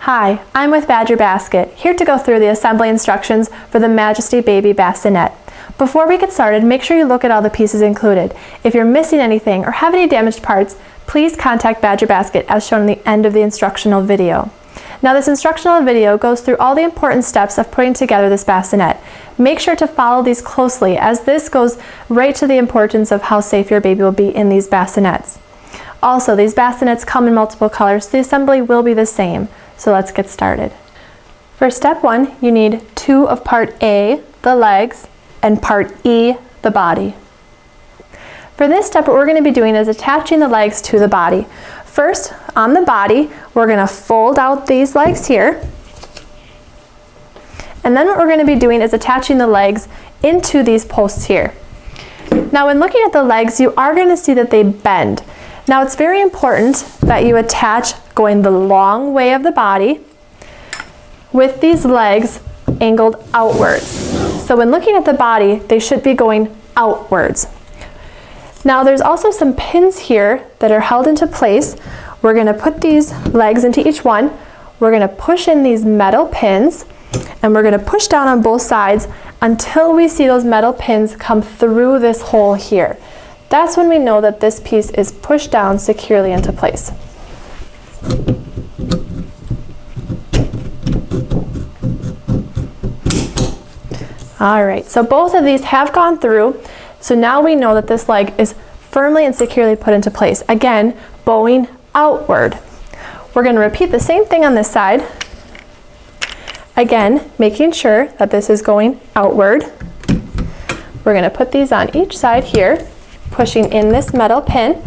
Hi, I'm with Badger Basket, here to go through the assembly instructions for the Majesty Baby Bassinet. Before we get started, make sure you look at all the pieces included. If you're missing anything or have any damaged parts, please contact Badger Basket as shown at the end of the instructional video. Now this instructional video goes through all the important steps of putting together this bassinet. Make sure to follow these closely as this goes right to the importance of how safe your baby will be in these bassinets. Also, these bassinets come in multiple colors, so the assembly will be the same. So let's get started. For step 1, you need 2 of part A, the legs, and part E, the body. For this step, what we're going to be doing is attaching the legs to the body. First, on the body, we're going to fold out these legs here. And then what we're going to be doing is attaching the legs into these posts here. Now when looking at the legs, you are going to see that they bend. Now it's very important that you attach going the long way of the body with these legs angled outwards. So when looking at the body, they should be going outwards. Now there's also some pins here that are held into place. We're going to put these legs into each one. We're going to push in these metal pins and we're going to push down on both sides until we see those metal pins come through this hole here. That's when we know that this piece is pushed down securely into place. All right, so both of these have gone through. So now we know that this leg is firmly and securely put into place. Again, bowing outward. We're going to repeat the same thing on this side. Again, making sure that this is going outward. We're going to put these on each side here, pushing in this metal pin.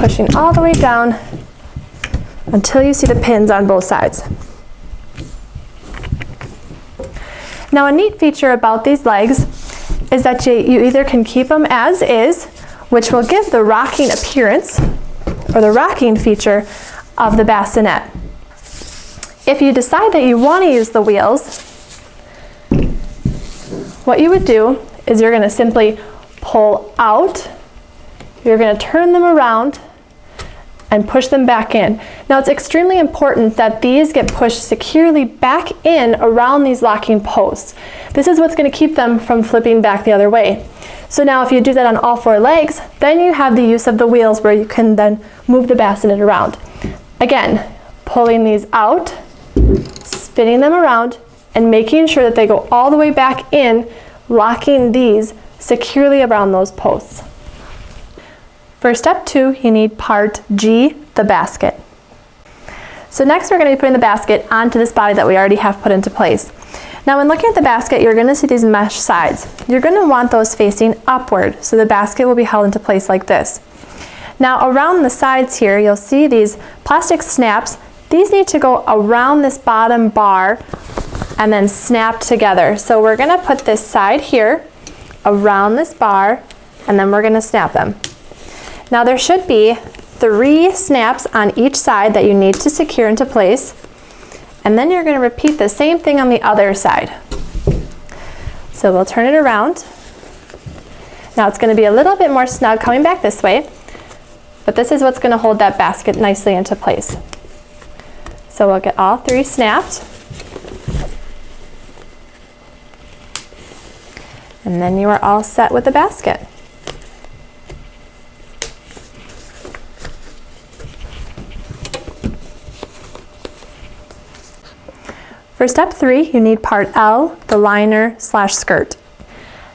Pushing all the way down until you see the pins on both sides. Now a neat feature about these legs is that you either can keep them as is, which will give the rocking appearance or the rocking feature of the bassinet. If you decide that you want to use the wheels, what you would do is you're going to simply pull out, you're going to turn them around and push them back in. Now it's extremely important that these get pushed securely back in around these locking posts. This is what's going to keep them from flipping back the other way. So now if you do that on all 4 legs, then you have the use of the wheels where you can then move the bassinet around. Again, pulling these out, spinning them around, and making sure that they go all the way back in, locking these securely around those posts. For step 2, you need part G, the basket. So next we're going to be putting the basket onto this body that we already have put into place. Now when looking at the basket, you're going to see these mesh sides. You're going to want those facing upward, so the basket will be held into place like this. Now around the sides here, you'll see these plastic snaps. These need to go around this bottom bar and then snap together. So we're going to put this side here around this bar and then we're going to snap them. Now there should be 3 snaps on each side that you need to secure into place. And then you're going to repeat the same thing on the other side. So we'll turn it around. Now it's going to be a little bit more snug coming back this way, but this is what's going to hold that basket nicely into place. So we'll get all 3 snapped. And then you are all set with the basket. For step 3, you need part L, the liner / skirt.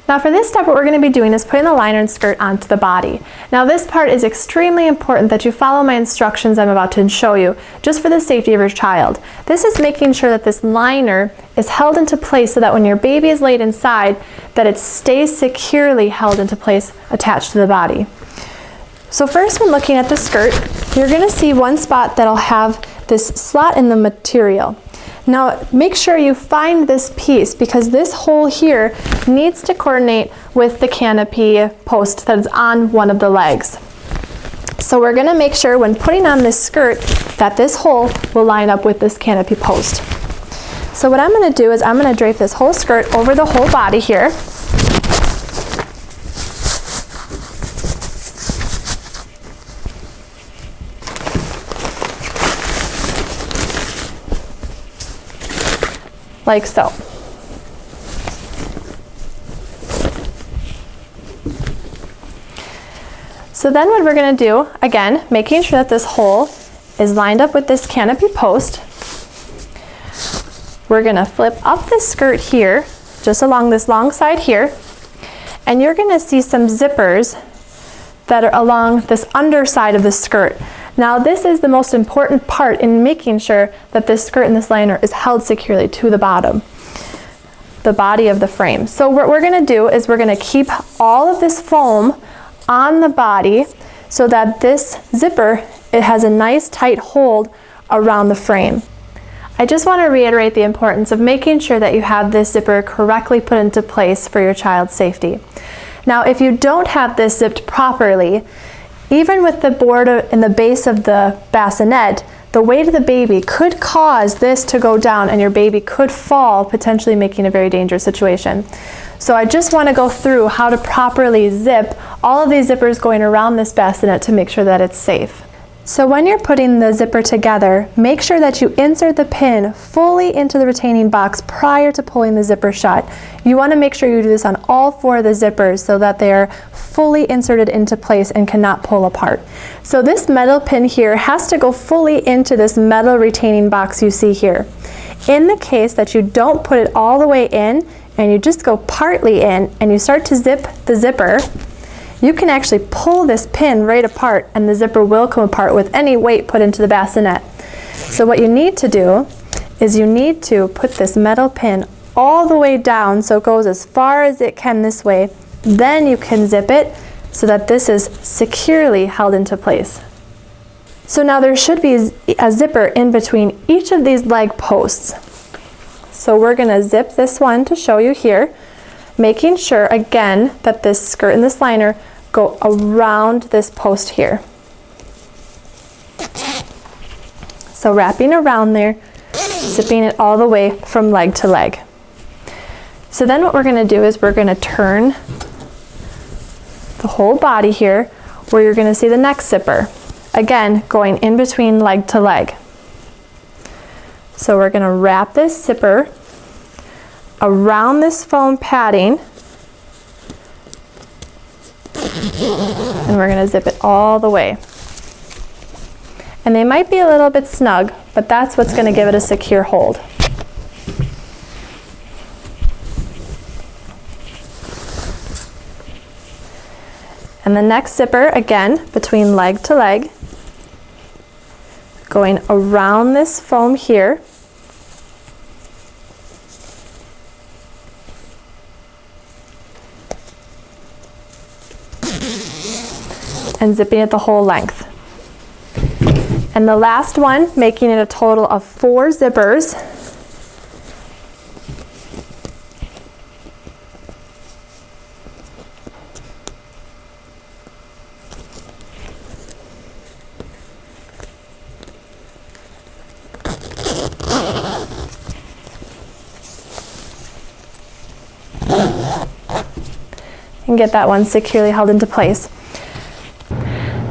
Now for this step, what we're going to be doing is putting the liner and skirt onto the body. Now this part is extremely important that you follow my instructions I'm about to show you, just for the safety of your child. This is making sure that this liner is held into place so that when your baby is laid inside, that it stays securely held into place attached to the body. So first, when looking at the skirt, you're going to see one spot that'll have this slot in the material. Now make sure you find this piece because this hole here needs to coordinate with the canopy post that is on one of the legs. So we're going to make sure when putting on this skirt that this hole will line up with this canopy post. So what I'm going to do is I'm going to drape this whole skirt over the whole body here. Like so. So then what we're going to do, again, making sure that this hole is lined up with this canopy post, we're going to flip up this skirt here, just along this long side here, and you're going to see some zippers that are along this underside of the skirt. Now this is the most important part in making sure that this skirt and this liner is held securely to the bottom, the body of the frame. So what we're going to do is we're going to keep all of this foam on the body so that this zipper, it has a nice tight hold around the frame. I just want to reiterate the importance of making sure that you have this zipper correctly put into place for your child's safety. Now if you don't have this zipped properly, even with the board in the base of the bassinet, the weight of the baby could cause this to go down and your baby could fall, potentially making a very dangerous situation. So I just want to go through how to properly zip all of these zippers going around this bassinet to make sure that it's safe. So when you're putting the zipper together, make sure that you insert the pin fully into the retaining box prior to pulling the zipper shut. You want to make sure you do this on all 4 of the zippers so that they are fully inserted into place and cannot pull apart. So this metal pin here has to go fully into this metal retaining box you see here. In the case that you don't put it all the way in and you just go partly in and you start to zip the zipper, you can actually pull this pin right apart and the zipper will come apart with any weight put into the bassinet. So what you need to do is you need to put this metal pin all the way down so it goes as far as it can this way. Then you can zip it so that this is securely held into place. So now there should be a zipper in between each of these leg posts. So we're going to zip this one to show you here, making sure again that this skirt and this liner go around this post here. So wrapping around there, zipping it all the way from leg to leg. So then what we're going to do is we're going to turn the whole body here where you're going to see the next zipper. Again, going in between leg to leg. So we're going to wrap this zipper around this foam padding and we're going to zip it all the way. And they might be a little bit snug, but that's what's going to give it a secure hold. And the next zipper, again, between leg to leg, going around this foam here. And zipping it the whole length. And the last one, making it a total of 4 zippers. And get that one securely held into place.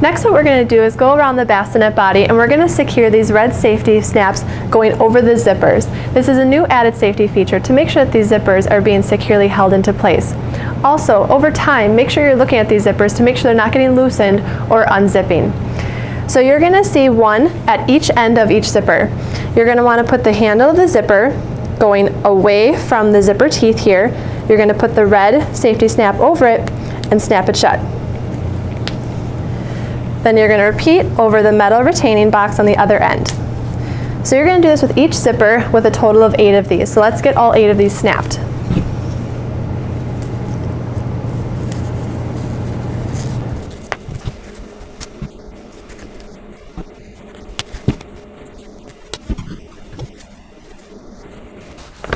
Next, what we're going to do is go around the bassinet body and we're going to secure these red safety snaps going over the zippers. This is a new added safety feature to make sure that these zippers are being securely held into place. Also, over time, make sure you're looking at these zippers to make sure they're not getting loosened or unzipping. So you're going to see one at each end of each zipper. You're going to want to put the handle of the zipper going away from the zipper teeth here. You're going to put the red safety snap over it and snap it shut. Then you're going to repeat over the metal retaining box on the other end. So you're going to do this with each zipper with a total of 8 of these. So let's get all 8 of these snapped.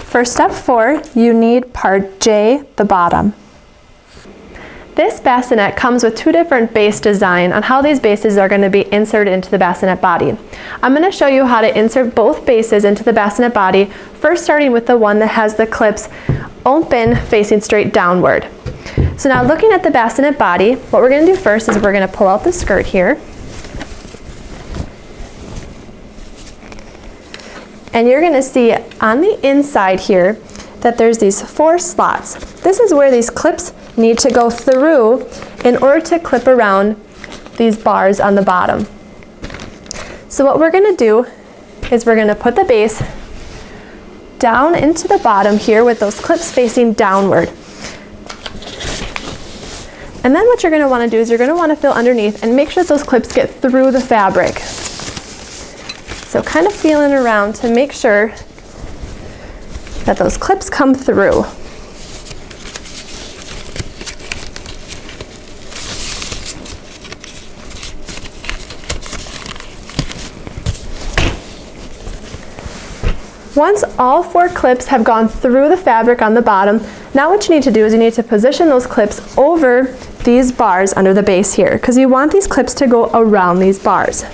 For step 4, you need part J, the bottom. This bassinet comes with two different base designs on how these bases are going to be inserted into the bassinet body. I'm going to show you how to insert both bases into the bassinet body, first starting with the one that has the clips open facing straight downward. So now looking at the bassinet body, what we're going to do first is we're going to pull out the skirt here. And you're going to see on the inside here that there's these 4 slots. This is where these clips need to go through in order to clip around these bars on the bottom. So what we're going to do is we're going to put the base down into the bottom here with those clips facing downward. And then what you're going to want to do is you're going to want to feel underneath and make sure that those clips get through the fabric. So kind of feeling around to make sure that those clips come through. Once all 4 clips have gone through the fabric on the bottom, now what you need to do is you need to position those clips over these bars under the base here, because you want these clips to go around these bars.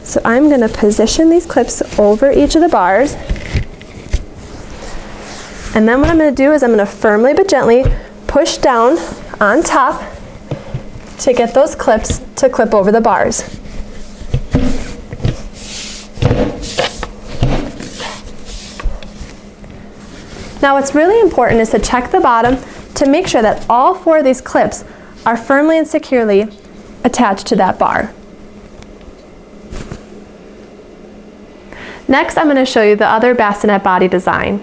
So I'm going to position these clips over each of the bars. And then what I'm going to do is I'm going to firmly but gently push down on top to get those clips to clip over the bars. Now what's really important is to check the bottom to make sure that all 4 of these clips are firmly and securely attached to that bar. Next, I'm going to show you the other bassinet body design.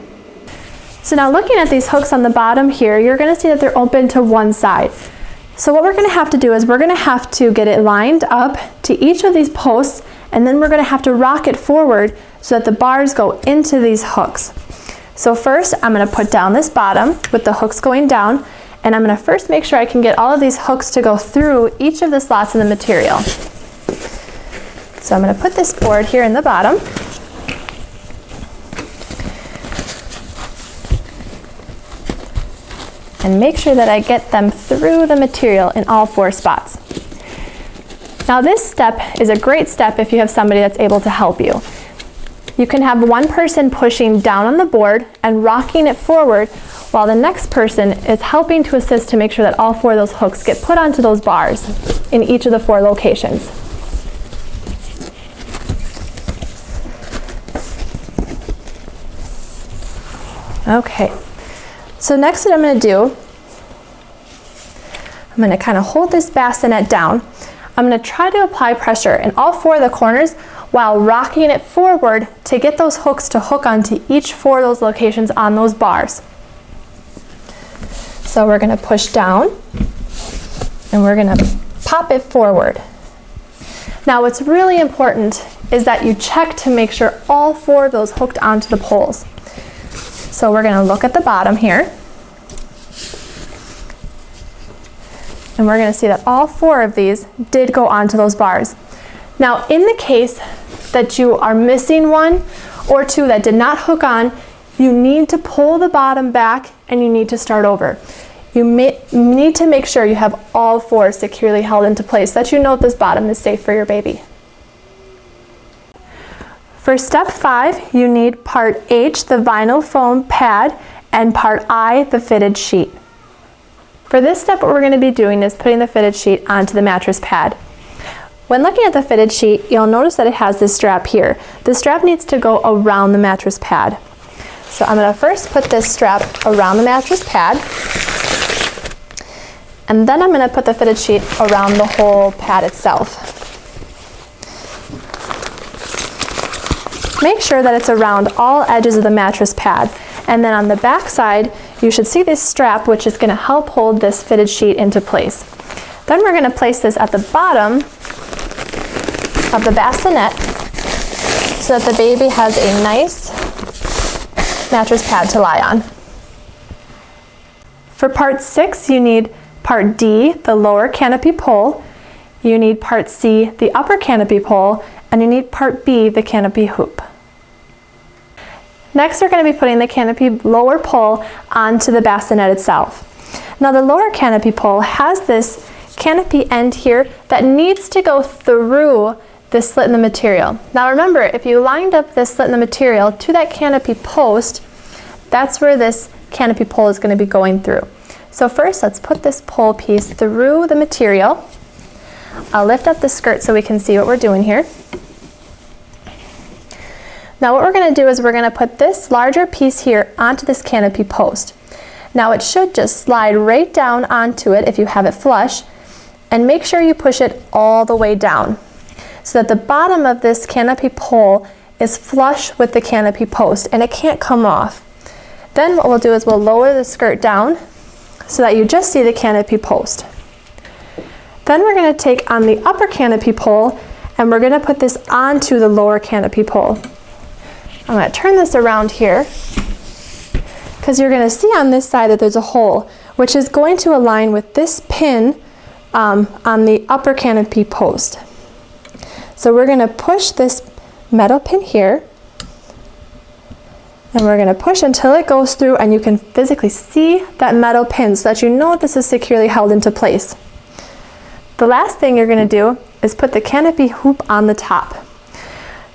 So now looking at these hooks on the bottom here, you're going to see that they're open to one side. So what we're going to have to do is we're going to have to get it lined up to each of these posts, and then we're going to have to rock it forward so that the bars go into these hooks. So first, I'm going to put down this bottom with the hooks going down, and I'm going to first make sure I can get all of these hooks to go through each of the slots in the material. So I'm going to put this board here in the bottom. And make sure that I get them through the material in all 4 spots. Now this step is a great step if you have somebody that's able to help you. You can have one person pushing down on the board and rocking it forward while the next person is helping to assist to make sure that all 4 of those hooks get put onto those bars in each of the 4 locations. Okay. So next what I'm going to do, I'm going to kind of hold this bassinet down. I'm going to try to apply pressure in all 4 of the corners while rocking it forward to get those hooks to hook onto each 4 of those locations on those bars. So we're going to push down and we're going to pop it forward. Now what's really important is that you check to make sure all 4 of those hooked onto the poles. So we're going to look at the bottom here, and we're going to see that all 4 of these did go onto those bars. Now in the case that you are missing 1 or 2 that did not hook on, you need to pull the bottom back and you need to start over. You need to make sure you have all 4 securely held into place so that you know this bottom is safe for your baby. For step 5, you need part H, the vinyl foam pad, and part I, the fitted sheet. For this step, what we're going to be doing is putting the fitted sheet onto the mattress pad. When looking at the fitted sheet, you'll notice that it has this strap here. The strap needs to go around the mattress pad. So I'm going to first put this strap around the mattress pad, and then I'm going to put the fitted sheet around the whole pad itself. Make sure that it's around all edges of the mattress pad, and then on the back side you should see this strap, which is going to help hold this fitted sheet into place. Then we're going to place this at the bottom of the bassinet so that the baby has a nice mattress pad to lie on. For part 6, you need part D, the lower canopy pole, you need part C, the upper canopy pole, and you need part B, the canopy hoop. Next, we're going to be putting the canopy lower pole onto the bassinet itself. Now the lower canopy pole has this canopy end here that needs to go through this slit in the material. Now remember, if you lined up this slit in the material to that canopy post, that's where this canopy pole is going to be going through. So first, let's put this pole piece through the material. I'll lift up the skirt so we can see what we're doing here. Now what we're going to do is we're going to put this larger piece here onto this canopy post. Now it should just slide right down onto it if you have it flush, and make sure you push it all the way down so that the bottom of this canopy pole is flush with the canopy post and it can't come off. Then what we'll do is we'll lower the skirt down so that you just see the canopy post. Then we're going to take on the upper canopy pole and we're going to put this onto the lower canopy pole. I'm going to turn this around here because you're going to see on this side that there's a hole, which is going to align with this pin on the upper canopy post. So we're going to push this metal pin here, and we're going to push until it goes through and you can physically see that metal pin so that you know this is securely held into place. The last thing you're going to do is put the canopy hoop on the top.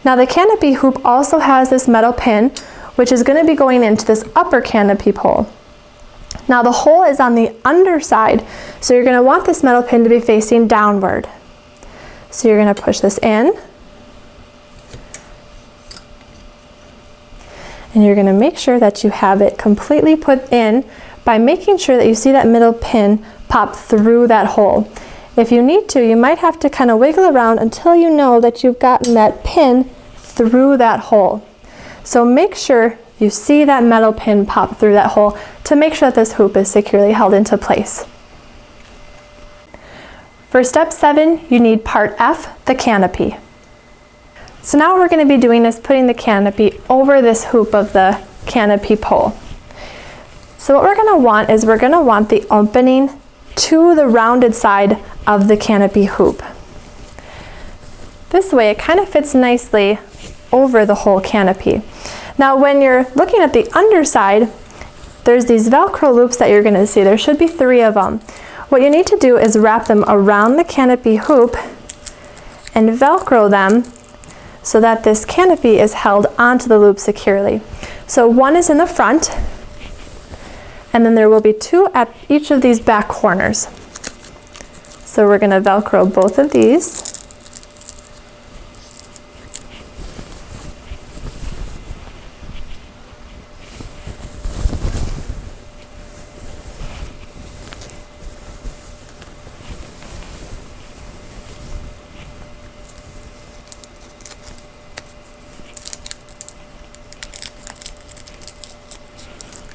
Now the canopy hoop also has this metal pin, which is going to be going into this upper canopy pole. Now the hole is on the underside, so you're going to want this metal pin to be facing downward. So you're going to push this in, and you're going to make sure that you have it completely put in by making sure that you see that middle pin pop through that hole. If you need to, you might have to kind of wiggle around until you know that you've gotten that pin through that hole. So make sure you see that metal pin pop through that hole to make sure that this hoop is securely held into place. For step 7, you need part F, the canopy. So now what we're going to be doing is putting the canopy over this hoop of the canopy pole. So what we're going to want is we're going to want the opening to the rounded side of the canopy hoop. This way it kind of fits nicely over the whole canopy. Now when you're looking at the underside, there's these Velcro loops that you're going to see. There should be 3 of them. What you need to do is wrap them around the canopy hoop and Velcro them so that this canopy is held onto the loop securely. So one is in the front, and then there will be 2 at each of these back corners. So we're going to Velcro both of these.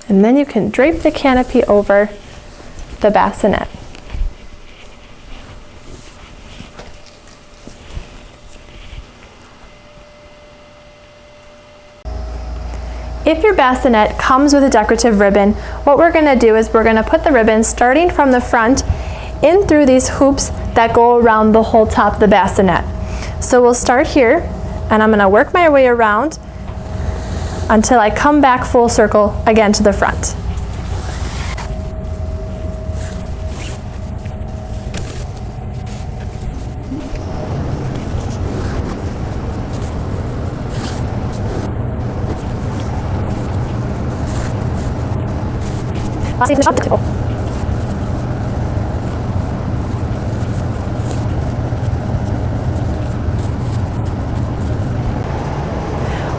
And then you can drape the canopy over the bassinet. If your bassinet comes with a decorative ribbon, what we're going to do is we're going to put the ribbon starting from the front in through these hoops that go around the whole top of the bassinet. So we'll start here, and I'm going to work my way around until I come back full circle again to the front.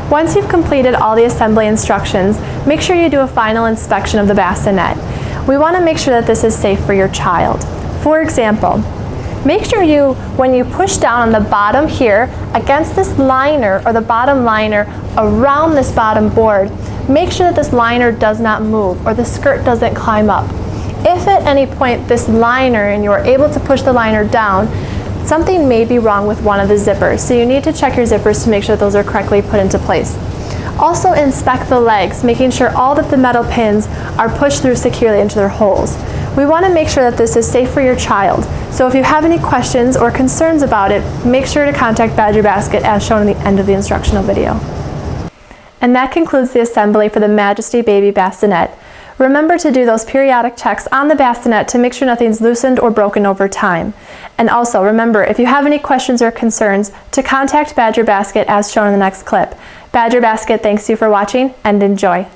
Once you've completed all the assembly instructions, make sure you do a final inspection of the bassinet. We want to make sure that this is safe for your child. For example, make sure when you push down on the bottom here against this liner or the bottom liner around this bottom board, make sure that this liner does not move or the skirt doesn't climb up. If at any point this liner and you are able to push the liner down, something may be wrong with one of the zippers, so you need to check your zippers to make sure that those are correctly put into place. Also inspect the legs, making sure all of the metal pins are pushed through securely into their holes. We want to make sure that this is safe for your child, so if you have any questions or concerns about it, make sure to contact Badger Basket as shown in the end of the instructional video. And that concludes the assembly for the Majesty Baby Bassinet. Remember to do those periodic checks on the bassinet to make sure nothing's loosened or broken over time. And also remember, if you have any questions or concerns, to contact Badger Basket as shown in the next clip. Badger Basket thanks you for watching and enjoy.